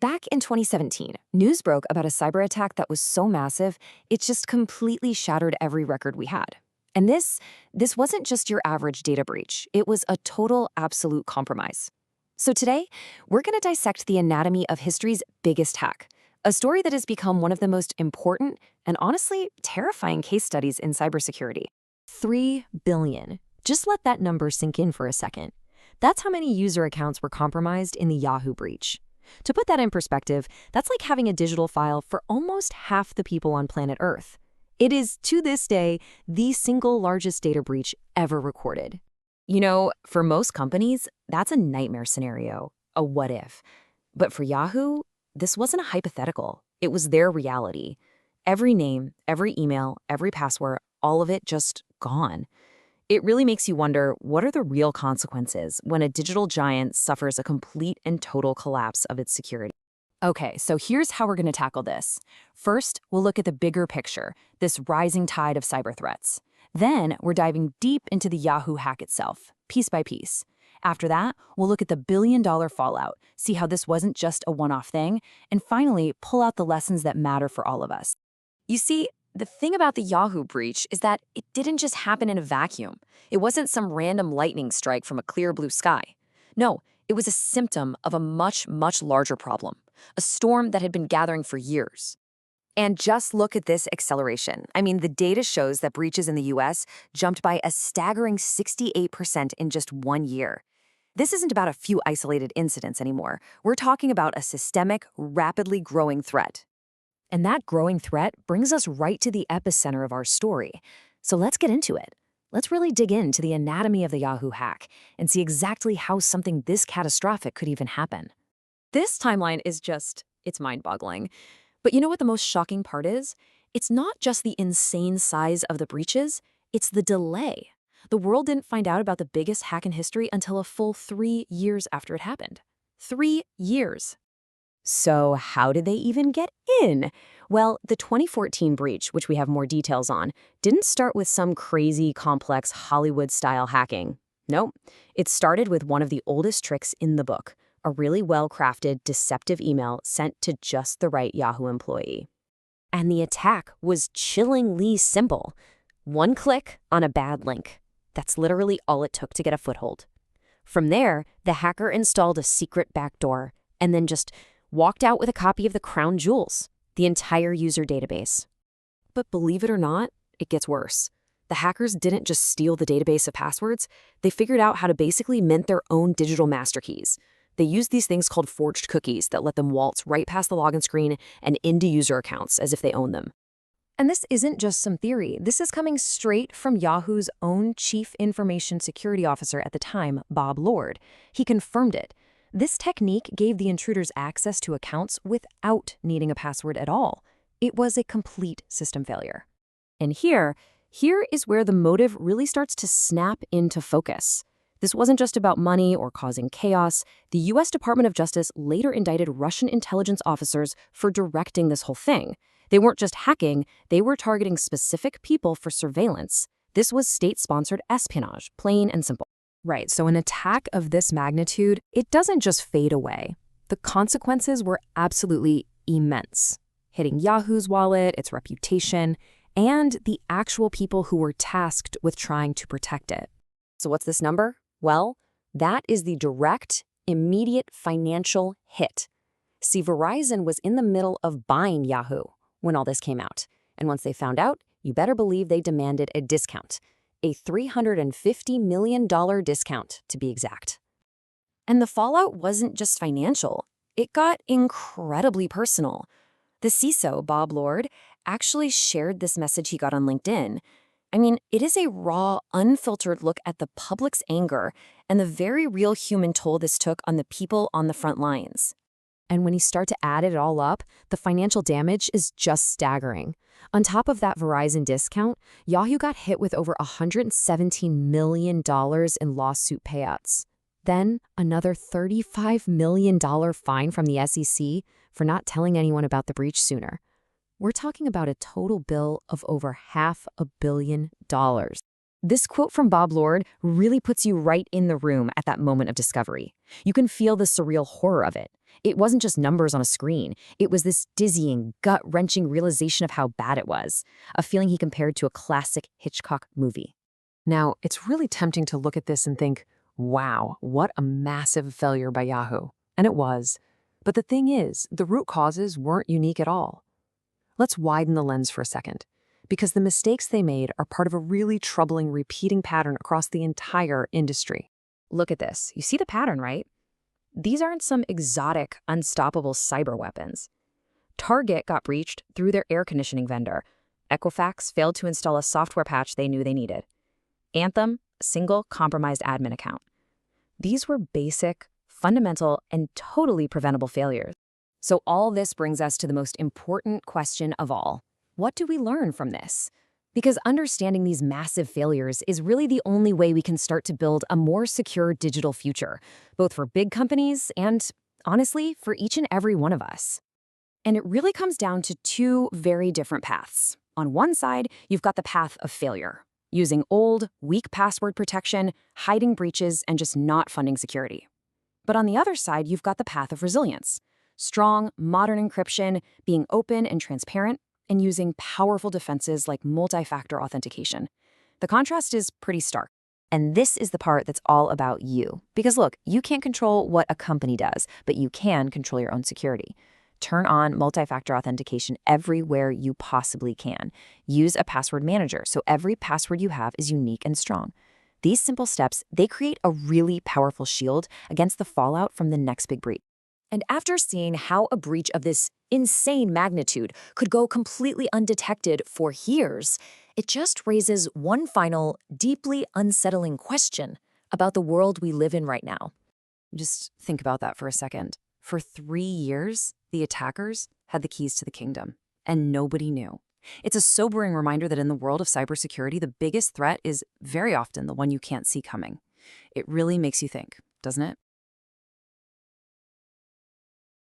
Back in 2017, news broke about a cyber attack that was so massive, it just completely shattered every record we had. And this wasn't just your average data breach. It was a total, absolute compromise. So today, we're going to dissect the anatomy of history's biggest hack, a story that has become one of the most important and honestly terrifying case studies in cybersecurity. 3 billion. Just let that number sink in for a second. That's how many user accounts were compromised in the Yahoo breach. To put that in perspective, that's like having a digital file for almost half the people on planet Earth. It is, to this day, the single largest data breach ever recorded. You know, for most companies, that's a nightmare scenario, a what if. But for Yahoo, this wasn't a hypothetical. It was their reality. Every name, every email, every password, all of it just gone. It really makes you wonder, what are the real consequences when a digital giant suffers a complete and total collapse of its security? Okay, so here's how we're going to tackle this. First, we'll look at the bigger picture, this rising tide of cyber threats. Then, we're diving deep into the Yahoo hack itself, piece by piece. After that, we'll look at the billion-dollar fallout, see how this wasn't just a one-off thing, and finally, pull out the lessons that matter for all of us. You see, the thing about the Yahoo breach is that it didn't just happen in a vacuum. It wasn't some random lightning strike from a clear blue sky. No, it was a symptom of a much, much larger problem, a storm that had been gathering for years. And just look at this acceleration. I mean, the data shows that breaches in the US jumped by a staggering 68% in just 1 year. This isn't about a few isolated incidents anymore. We're talking about a systemic, rapidly growing threat. And that growing threat brings us right to the epicenter of our story. So let's get into it. Let's really dig into the anatomy of the Yahoo hack and see exactly how something this catastrophic could even happen. This timeline is it's mind-boggling. But you know what the most shocking part is? It's not just the insane size of the breaches, it's the delay. The world didn't find out about the biggest hack in history until a full 3 years after it happened. 3 years. So how did they even get in? Well, the 2014 breach, which we have more details on, didn't start with some crazy, complex Hollywood-style hacking. Nope. It started with one of the oldest tricks in the book, a really well-crafted, deceptive email sent to just the right Yahoo employee. And the attack was chillingly simple. One click on a bad link. That's literally all it took to get a foothold. From there, the hacker installed a secret backdoor and then just walked out with a copy of the crown jewels, the entire user database. But believe it or not, it gets worse. The hackers didn't just steal the database of passwords, they figured out how to basically mint their own digital master keys. They used these things called forged cookies that let them waltz right past the login screen and into user accounts as if they own them. And this isn't just some theory. This is coming straight from Yahoo's own Chief Information Security Officer at the time, Bob Lord. He confirmed it. This technique gave the intruders access to accounts without needing a password at all. It was a complete system failure. And here is where the motive really starts to snap into focus. This wasn't just about money or causing chaos. The U.S. Department of Justice later indicted Russian intelligence officers for directing this whole thing. They weren't just hacking, they were targeting specific people for surveillance. This was state-sponsored espionage, plain and simple. Right, so an attack of this magnitude, it doesn't just fade away. The consequences were absolutely immense, hitting Yahoo's wallet, its reputation, and the actual people who were tasked with trying to protect it. So what's this number? Well, that is the direct, immediate financial hit. See, Verizon was in the middle of buying Yahoo when all this came out. And once they found out, you better believe they demanded a discount. A $350 million discount, to be exact. And the fallout wasn't just financial. It got incredibly personal. The CISO, Bob Lord, actually shared this message he got on LinkedIn. I mean, it is a raw, unfiltered look at the public's anger and the very real human toll this took on the people on the front lines. And when you start to add it all up, the financial damage is just staggering. On top of that Verizon discount, Yahoo got hit with over $117 million in lawsuit payouts. Then another $35 million fine from the SEC for not telling anyone about the breach sooner. We're talking about a total bill of over $500 million. This quote from Bob Lord really puts you right in the room at that moment of discovery. You can feel the surreal horror of it. It wasn't just numbers on a screen. It was this dizzying, gut-wrenching realization of how bad it was, a feeling he compared to a classic Hitchcock movie. Now, it's really tempting to look at this and think, wow, what a massive failure by Yahoo. And it was. But the thing is, the root causes weren't unique at all. Let's widen the lens for a second, because the mistakes they made are part of a really troubling repeating pattern across the entire industry. Look at this. You see the pattern, right? These aren't some exotic, unstoppable cyber weapons. Target got breached through their air conditioning vendor. Equifax failed to install a software patch they knew they needed. Anthem, a single compromised admin account. These were basic, fundamental, and totally preventable failures. So all this brings us to the most important question of all. What do we learn from this? Because understanding these massive failures is really the only way we can start to build a more secure digital future, both for big companies and, honestly, for each and every one of us. And it really comes down to two very different paths. On one side, you've got the path of failure, using old, weak password protection, hiding breaches, and just not funding security. But on the other side, you've got the path of resilience, strong, modern encryption, being open and transparent, and using powerful defenses like multi-factor authentication. The contrast is pretty stark. And this is the part that's all about you. Because look, you can't control what a company does, but you can control your own security. Turn on multi-factor authentication everywhere you possibly can. Use a password manager so every password you have is unique and strong. These simple steps, they create a really powerful shield against the fallout from the next big breach. And after seeing how a breach of this insane magnitude could go completely undetected for years, it just raises one final, deeply unsettling question about the world we live in right now. Just think about that for a second. For 3 years, the attackers had the keys to the kingdom, and nobody knew. It's a sobering reminder that in the world of cybersecurity, the biggest threat is very often the one you can't see coming. It really makes you think, doesn't it?